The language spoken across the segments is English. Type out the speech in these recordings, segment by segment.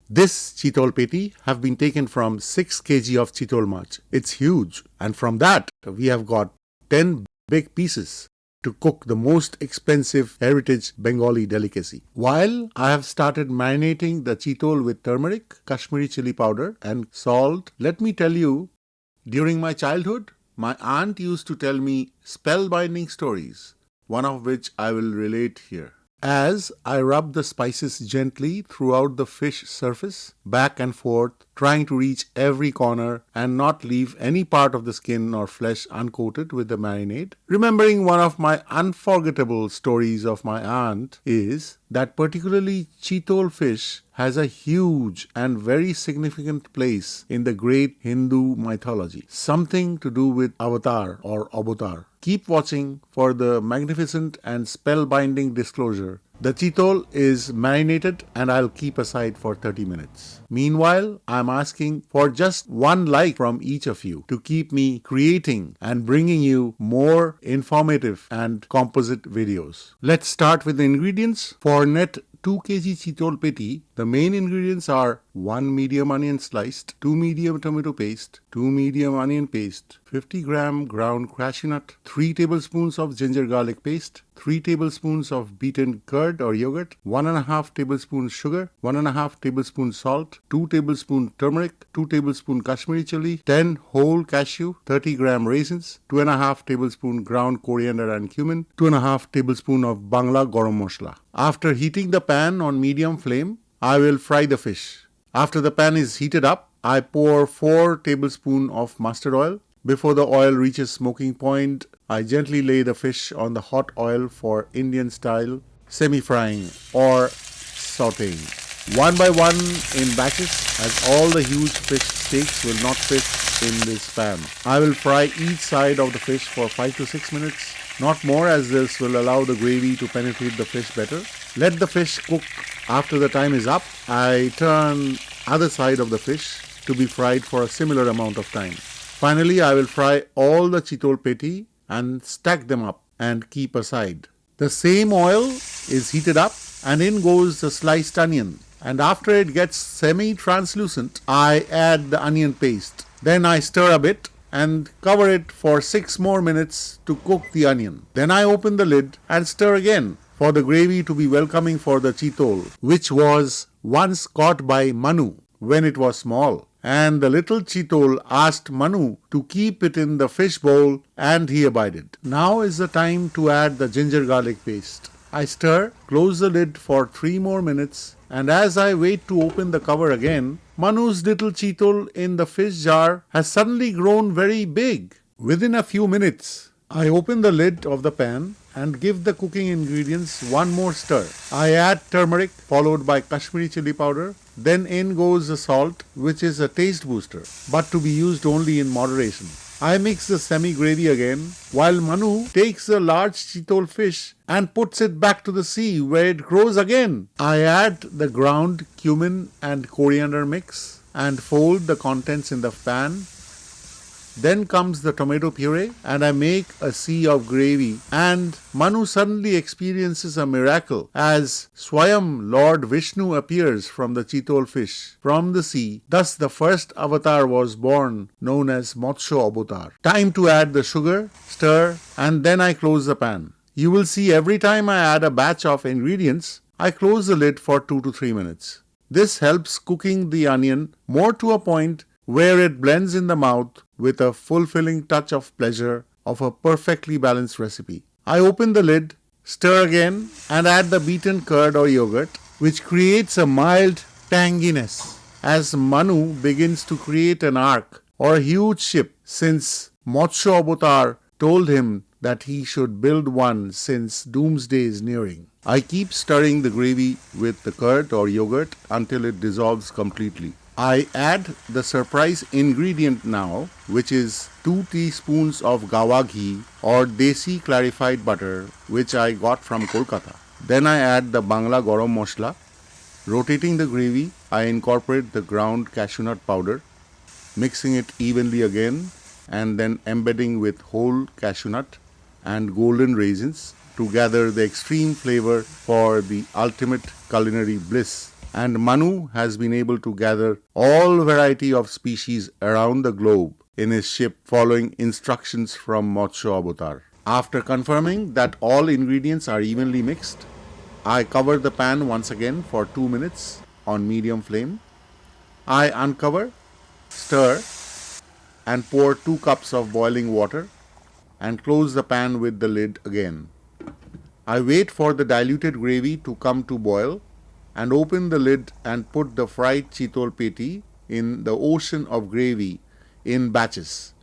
This Chitol Peti have been taken from 6 kg of Chitol Maachh. It's huge. And from that, we have got 10 big pieces to cook the most expensive heritage Bengali delicacy. While I have started marinating the Chitol with turmeric, Kashmiri chili powder and salt, let me tell you, during my childhood, my aunt used to tell me spellbinding stories, one of which I will relate here. As I rub the spices gently throughout the fish surface, back and forth, trying to reach every corner and not leave any part of the skin or flesh uncoated with the marinade, remembering one of my unforgettable stories of my aunt is that particularly Chitol fish has a huge and very significant place in the great Hindu mythology, something to do with avatar or avatar. Keep watching for the magnificent and spellbinding disclosure. The Chitol is marinated and I'll keep aside for 30 minutes. Meanwhile, I'm asking for just one like from each of you to keep me creating and bringing you more informative and composite videos. Let's start with the ingredients. For net 2 kg Chitol Peti, the main ingredients are 1 medium onion sliced, 2 medium tomato paste, 2 medium onion paste, 50 gram ground cashew nut, 3 tablespoons of ginger garlic paste, 3 tablespoons of beaten curd or yogurt, 1.5 tablespoons sugar, 1.5 tablespoons salt, 2 tablespoons turmeric, 2 tablespoons Kashmiri chili, 10 whole cashew, 30 gram raisins, 2.5 tablespoons ground coriander and cumin, 2.5 tablespoons of Bangla garam masala. After heating the pan on medium flame, I will fry the fish. After the pan is heated up, I pour 4 tablespoons of mustard oil. Before the oil reaches smoking point, I gently lay the fish on the hot oil for Indian style semi-frying or sauteing. One by one in batches, as all the huge fish steaks will not fit in this pan. I will fry each side of the fish for 5 to 6 minutes, not more, as this will allow the gravy to penetrate the fish better. Let the fish cook. After the time is up, I turn other side of the fish to be fried for a similar amount of time. Finally, I will fry all the Chitol Peti and stack them up and keep aside. The same oil is heated up and in goes the sliced onion. And after it gets semi-translucent, I add the onion paste. Then I stir a bit and cover it for 6 more minutes to cook the onion. Then I open the lid and stir again for the gravy to be welcoming for the Chitol, which was once caught by Manu when it was small. And the little Chitol asked Manu to keep it in the fish bowl and he abided. Now is the time to add the ginger garlic paste. I stir, close the lid for 3 more minutes, and as I wait to open the cover again, Manu's little Chitol in the fish jar has suddenly grown very big. Within a few minutes, I open the lid of the pan and give the cooking ingredients one more stir. I add turmeric followed by Kashmiri chili powder. Then in goes the salt, which is a taste booster, but to be used only in moderation. I mix the semi-gravy again, while Manu takes the large Chitol fish and puts it back to the sea where it grows again. I add the ground cumin and coriander mix and fold the contents in the pan. Then comes the tomato puree and I make a sea of gravy, and Manu suddenly experiences a miracle as Swayam Lord Vishnu appears from the Chitol fish from the sea. Thus the first avatar was born, known as Matsya avatar. Time to add the sugar, stir, and then I close the pan. You will see every time I add a batch of ingredients, I close the lid for 2 to 3 minutes. This helps cooking the onion more to a point where it blends in the mouth with a fulfilling touch of pleasure of a perfectly balanced recipe. I open the lid, stir again, and add the beaten curd or yogurt, which creates a mild tanginess as Manu begins to create an ark or a huge ship, since Matsya avatar told him that he should build one since doomsday is nearing. I keep stirring the gravy with the curd or yogurt until it dissolves completely. I add the surprise ingredient now, which is 2 teaspoons of gawa ghee or desi clarified butter, which I got from Kolkata. Then I add the Bangla garam masala. Rotating the gravy, I incorporate the ground cashew nut powder, mixing it evenly again, and then embedding with whole cashew nut and golden raisins to gather the extreme flavor for the ultimate culinary bliss. And Manu has been able to gather all variety of species around the globe in his ship following instructions from Matsya Avatar. After confirming that all ingredients are evenly mixed, I cover the pan once again for 2 minutes on medium flame. I uncover, stir, and pour 2 cups of boiling water and close the pan with the lid again. I wait for the diluted gravy to come to boil and open the lid and put the fried Chitol Peti in the ocean of gravy in batches,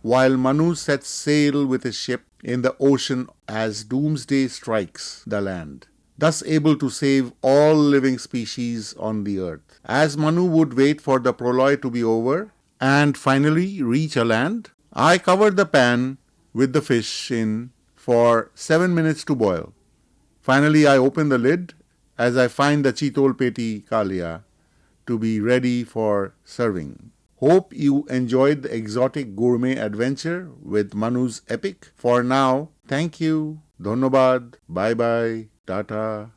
while Manu sets sail with his ship in the ocean as doomsday strikes the land, thus able to save all living species on the earth. As Manu would wait for the proloy to be over and finally reach a land, I covered the pan with the fish in for 7 minutes to boil. Finally, I open the lid as I find the Chitol Peti Kalia to be ready for serving. Hope you enjoyed the exotic gourmet adventure with Manu's epic. For now, thank you, Dhonnobad, bye bye, Tata.